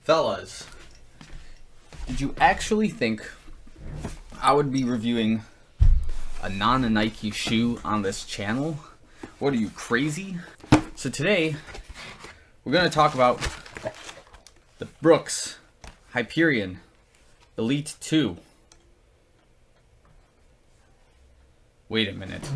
Fellas, did you actually think I would be reviewing a non-Nike shoe on this channel? What are you, crazy? So today, we're going to talk about the Brooks Hyperion Elite 2. Wait a minute.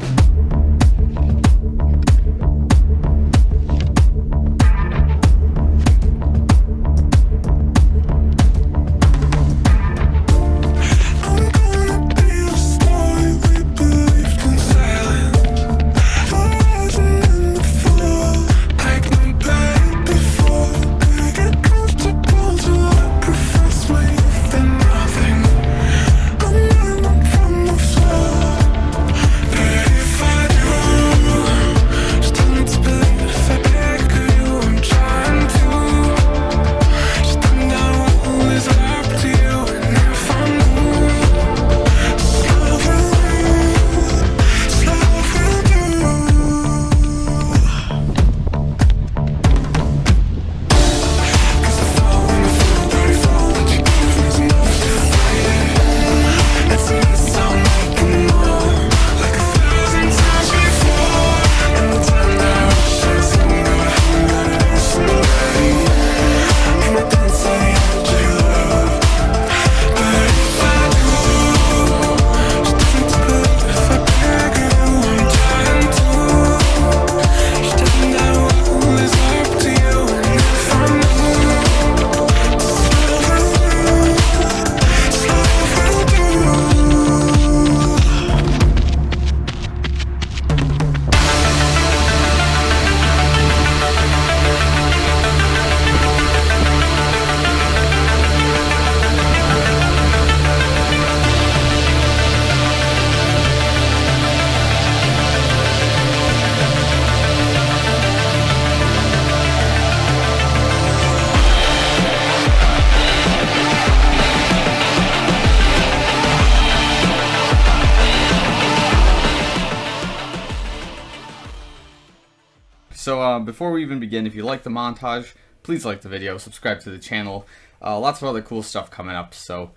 So before we even begin, if you like the montage, please like the video, subscribe to the channel. Lots of other cool stuff coming up, so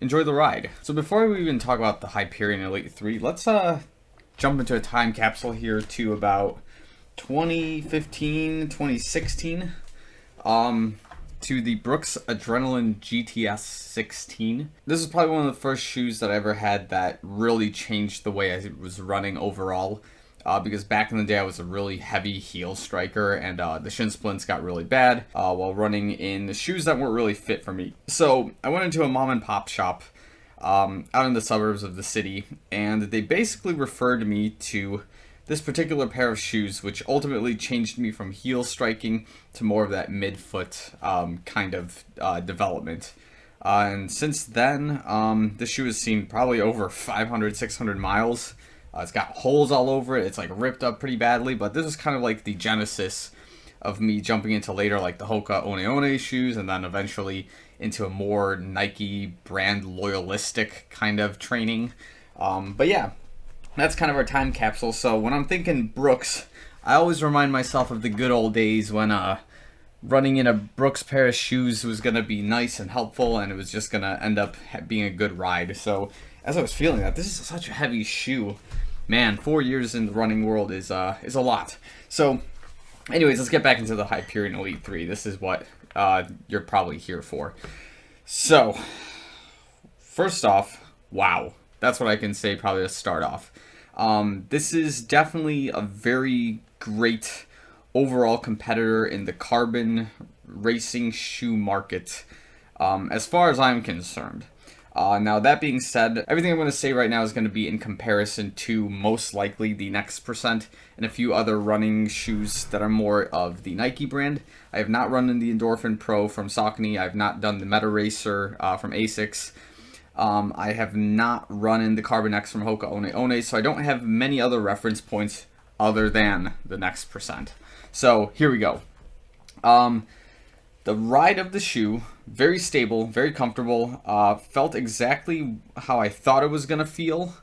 enjoy the ride. So before we even talk about the Hyperion Elite 3, let's jump into a time capsule here to about 2015, 2016, to the Brooks Adrenaline GTS 16. This is probably one of the first shoes that I ever had that really changed the way I was running overall. Because back in the day I was a really heavy heel striker, and the shin splints got really bad while running in the shoes that weren't really fit for me. So I went into a mom and pop shop out in the suburbs of the city, and they basically referred me to this particular pair of shoes, which ultimately changed me from heel striking to more of that midfoot kind of development. And since then, this shoe has seen probably over 500, 600 miles. It's got holes all over it. It's like ripped up pretty badly, but this is kind of like the genesis of me jumping into later like the Hoka One One shoes, and then eventually into a more Nike brand loyalistic kind of training. But yeah, that's kind of our time capsule. So when I'm thinking Brooks, I always remind myself of the good old days when running in a Brooks pair of shoes was going to be nice and helpful, and it was just going to end up being a good ride. So as I was feeling that, this is such a heavy shoe. Man, 4 years in the running world is a lot. So, anyways, let's get back into the Hyperion Elite 3. This is what you're probably here for. So, first off, wow. That's what I can say probably to start off. This is definitely a very great overall competitor in the carbon racing shoe market, as far as I'm concerned. Now, that being said, everything I'm going to say right now is going to be in comparison to most likely the Next Percent and a few other running shoes that are more of the Nike brand. I have not run in the Endorphin Pro from Saucony. I have not done the Meta Racer from Asics. I have not run in the Carbon X from Hoka One One, so I don't have many other reference points other than the Next Percent. So here we go. The ride of the shoe, very stable, very comfortable, felt exactly how I thought it was going to feel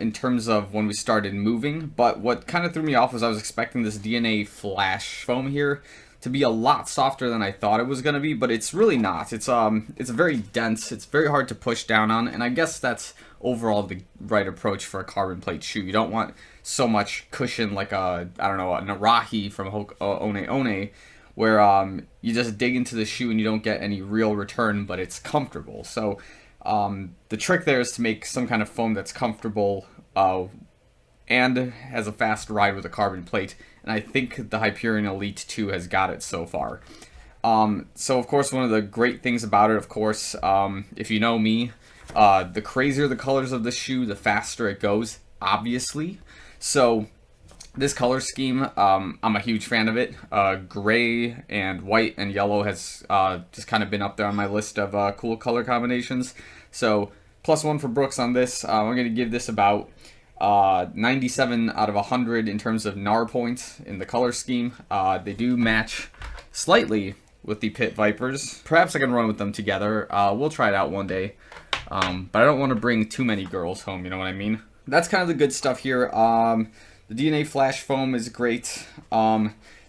in terms of when we started moving. But what kind of threw me off was I was expecting this DNA flash foam here. to be a lot softer than I thought it was going to be, but it's really not. It's very dense. It's very hard to push down on, and I guess that's overall the right approach for a carbon plate shoe. You don't want so much cushion like a, I don't know, an Arahi from One One, where you just dig into the shoe and you don't get any real return, but it's comfortable. So the trick there is to make some kind of foam that's comfortable and has a fast ride with a carbon plate, and I think the Hyperion Elite 2 has got it so far. So of course, one of the great things about it, of course, if you know me, the crazier the colors of the shoe, the faster it goes, obviously. So this color scheme, I'm a huge fan of it. Gray and white and yellow has just kind of been up there on my list of cool color combinations. So +1 for Brooks on this. I'm going to give this about 97 out of 100 in terms of NAR points in the color scheme. They do match slightly with the Pit Vipers. Perhaps I can run with them together. We'll try it out one day. But I don't want to bring too many girls home, you know what I mean? That's kind of the good stuff here. The DNA Flash Foam is great.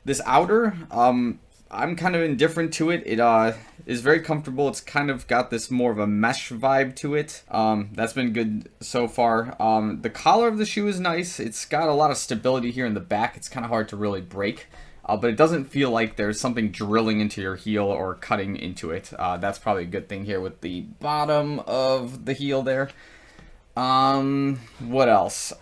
This outer, I'm kind of indifferent to it. It is very comfortable. It's kind of got this more of a mesh vibe to it. That's been good so far. The collar of the shoe is nice. It's got a lot of stability here in the back. It's kind of hard to really break. But it doesn't feel like there's something drilling into your heel or cutting into it. That's probably a good thing here with the bottom of the heel there. What else?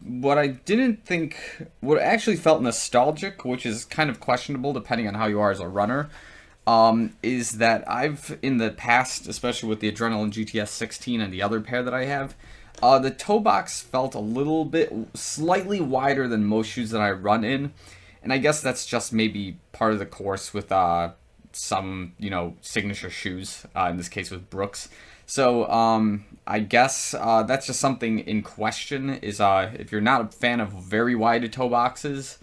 What I didn't think, what actually felt nostalgic, which is kind of questionable depending on how you are as a runner, is that I've, in the past, especially with the Adrenaline GTS 16 and the other pair that I have, the toe box felt a little bit, slightly wider than most shoes that I run in. And I guess that's just maybe part of the course with some, signature shoes, in this case with Brooks. So I guess that's just something in question, is if you're not a fan of very wide toe boxes,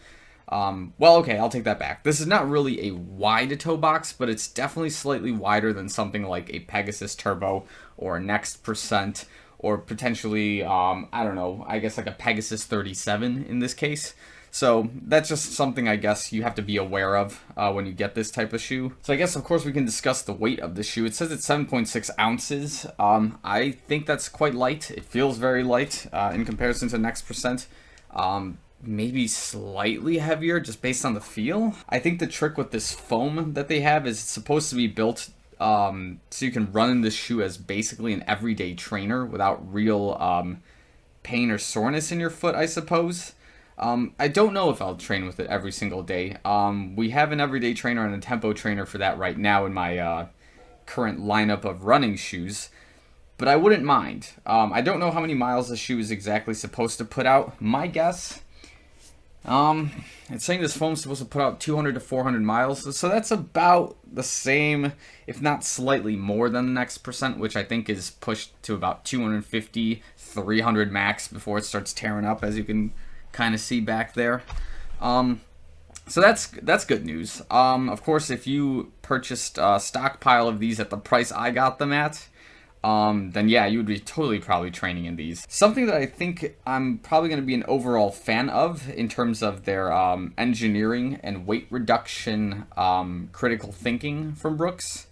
well, okay, I'll take that back. This is not really a wide toe box, but it's definitely slightly wider than something like a Pegasus Turbo or a Next Percent, or potentially, I don't know, I guess like a Pegasus 37 in this case. So that's just something I guess you have to be aware of when you get this type of shoe. So I guess, of course, we can discuss the weight of the shoe. It says it's 7.6 ounces. I think that's quite light. It feels very light in comparison to Next Percent. Maybe slightly heavier just based on the feel. I think the trick with this foam that they have is it's supposed to be built so you can run in this shoe as basically an everyday trainer without real pain or soreness in your foot, I suppose. I don't know if I'll train with it every single day. We have an everyday trainer and a tempo trainer for that right now in my current lineup of running shoes, but I wouldn't mind. I don't know how many miles the shoe is exactly supposed to put out. My guess, it's saying this foam's supposed to put out 200 to 400 miles, so that's about the same, if not slightly more than the Next Percent, which I think is pushed to about 250, 300 max before it starts tearing up, as you can kind of see back there. So that's good news. Of course, if you purchased a stockpile of these at the price I got them at, then yeah, you would be totally probably training in these. Something that I think I'm probably going to be an overall fan of in terms of their engineering and weight reduction critical thinking from Brooks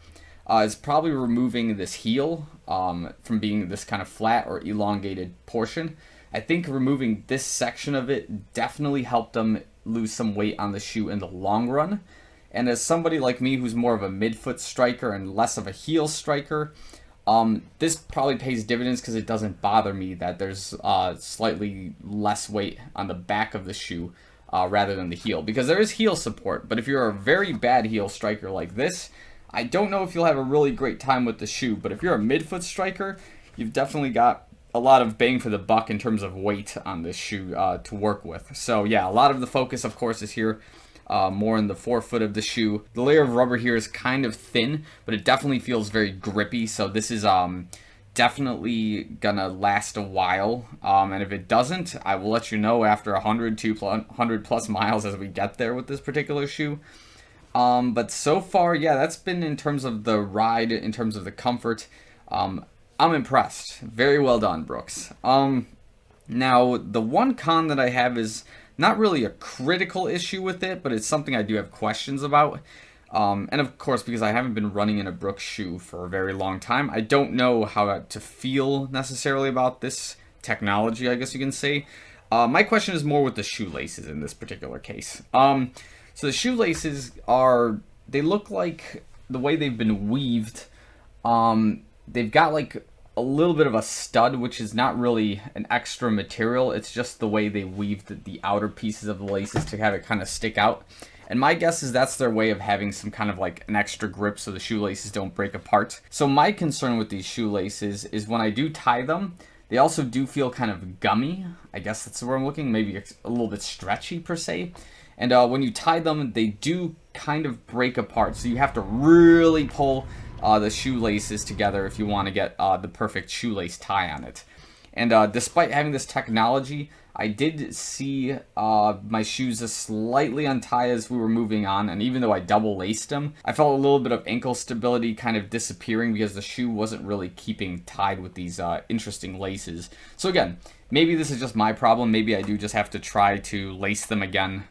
is probably removing this heel from being this kind of flat or elongated portion. I think removing this section of it definitely helped them lose some weight on the shoe in the long run. And as somebody like me who's more of a midfoot striker and less of a heel striker, this probably pays dividends because it doesn't bother me that there's slightly less weight on the back of the shoe rather than the heel. Because there is heel support, but if you're a very bad heel striker like this, I don't know if you'll have a really great time with the shoe. But if you're a midfoot striker, you've definitely got a lot of bang for the buck in terms of weight on this shoe to work with. So yeah, a lot of the focus, of course, is here more in the forefoot of the shoe. The layer of rubber here is kind of thin, but it definitely feels very grippy. So this is definitely gonna last a while. And if it doesn't, I will let you know after 100 plus miles as we get there with this particular shoe. But so far, yeah, that's been in terms of the ride, in terms of the comfort. I'm impressed. Very well done, Brooks. Now, the one con that I have is not really a critical issue with it, but it's something I do have questions about. And of course, because I haven't been running in a Brooks shoe for a very long time, I don't know how to feel necessarily about this technology, I guess you can say. My question is more with the shoelaces in this particular case. So the shoelaces they look like the way they've been weaved. They've got like a little bit of a stud, which is not really an extra material. It's just the way they weaved the outer pieces of the laces to have it kind of stick out. And my guess is that's their way of having some kind of like an extra grip so the shoelaces don't break apart. So my concern with these shoelaces is when I do tie them, they also do feel kind of gummy. I guess that's where I'm looking. Maybe a little bit stretchy per se. And when you tie them, they do kind of break apart. So you have to really pull the shoelaces together if you want to get the perfect shoelace tie on it. And despite having this technology, I did see my shoes just slightly untie as we were moving on, and even though I double laced them, I felt a little bit of ankle stability kind of disappearing because the shoe wasn't really keeping tied with these interesting laces. So again, maybe this is just my problem. Maybe I do just have to try to lace them again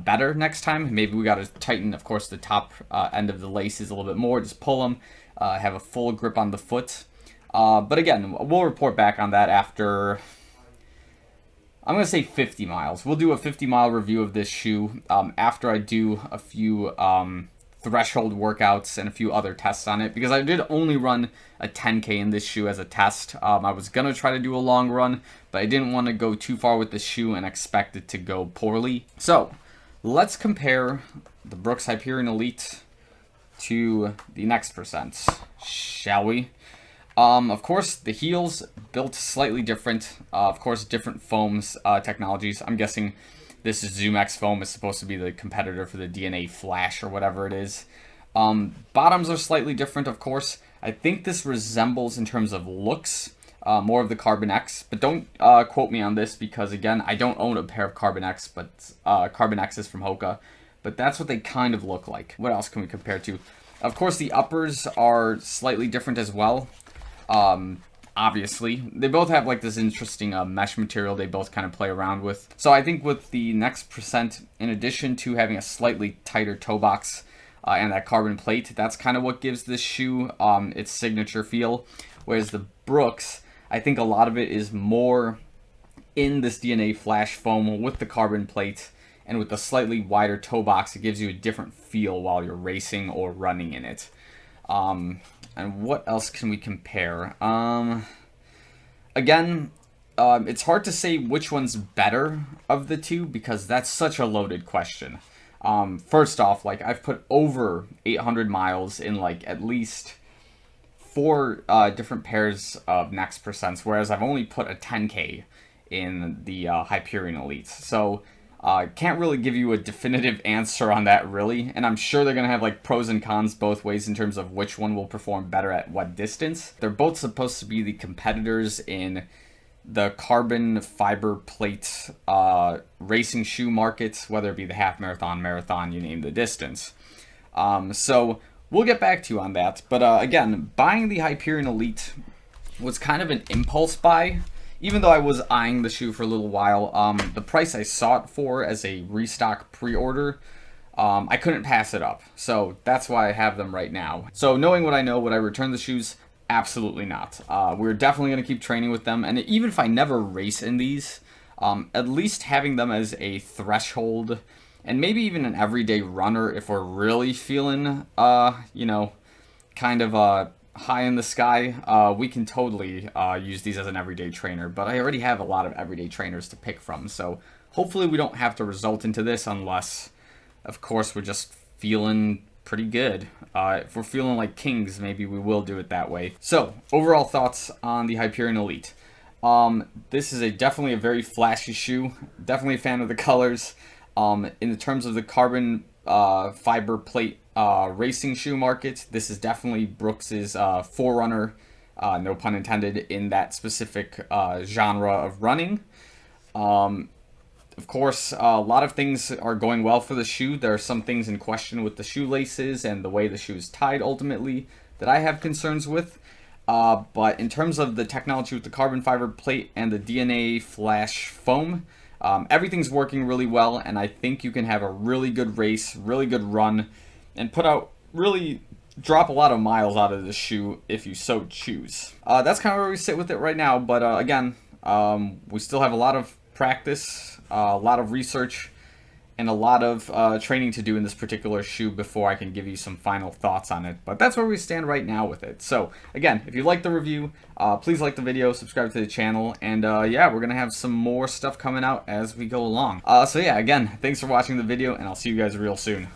better next time. Maybe we got to tighten, of course, the top end of the laces a little bit more, just pull them, have a full grip on the foot. But again, we'll report back on that after, I'm going to say 50 miles. We'll do a 50-mile review of this shoe after I do a few threshold workouts and a few other tests on it, because I did only run a 10K in this shoe as a test. I was going to try to do a long run, but I didn't want to go too far with the shoe and expect it to go poorly. So let's compare the Brooks Hyperion Elite to the next percents, shall we? Of course, the heels built slightly different. Of course, different foams technologies. I'm guessing this is ZoomX foam is supposed to be the competitor for the DNA Flash or whatever it is. Bottoms are slightly different, of course. I think this resembles, in terms of looks, more of the Carbon X. But don't quote me on this because, again, I don't own a pair of Carbon X, but Carbon X is from Hoka. But that's what they kind of look like. What else can we compare to? Of course, the uppers are slightly different as well. Obviously, they both have like this interesting mesh material they both kind of play around with. So I think with the next percent, in addition to having a slightly tighter toe box and that carbon plate, that's kind of what gives this shoe its signature feel. Whereas the Brooks, I think a lot of it is more in this DNA Flash foam with the carbon plate, and with the slightly wider toe box, it gives you a different feel while you're racing or running in it. And what else can we compare? Again, it's hard to say which one's better of the two because that's such a loaded question. First off, like I've put over 800 miles in like at least 4 different pairs of next percents, whereas I've only put a 10K in the Hyperion Elite. So can't really give you a definitive answer on that, really. And I'm sure they're going to have like pros and cons both ways in terms of which one will perform better at what distance. They're both supposed to be the competitors in the carbon fiber plate racing shoe markets, whether it be the half marathon, marathon, you name the distance. So we'll get back to you on that. But again, buying the Hyperion Elite was kind of an impulse buy. Even though I was eyeing the shoe for a little while, the price I saw it for as a restock pre-order, I couldn't pass it up. So that's why I have them right now. So knowing what I know, would I return the shoes? Absolutely not. We're definitely going to keep training with them. And even if I never race in these, at least having them as a threshold and maybe even an everyday runner if we're really feeling, kind of high in the sky, we can totally use these as an everyday trainer, but I already have a lot of everyday trainers to pick from, so hopefully we don't have to result into this unless, of course, we're just feeling pretty good. If we're feeling like kings, maybe we will do it that way. So, overall thoughts on the Hyperion Elite. This is definitely a very flashy shoe, definitely a fan of the colors. In the terms of the carbon fiber plate racing shoe market, this is definitely Brooks's forerunner, no pun intended, in that specific genre of running. Of course, a lot of things are going well for the shoe. There are some things in question with the shoelaces and the way the shoe is tied ultimately that I have concerns with. But in terms of the technology with the carbon fiber plate and the DNA Flash foam, Everything's working really well, and I think you can have a really good race, really good run, and really drop a lot of miles out of this shoe if you so choose. That's kind of where we sit with it right now, but again, we still have a lot of practice, a lot of research, and a lot of training to do in this particular shoe before I can give you some final thoughts on it. But that's where we stand right now with it. So again, if you like the review, please like the video, subscribe to the channel, and yeah, we're gonna have some more stuff coming out as we go along. So yeah, again, thanks for watching the video, and I'll see you guys real soon.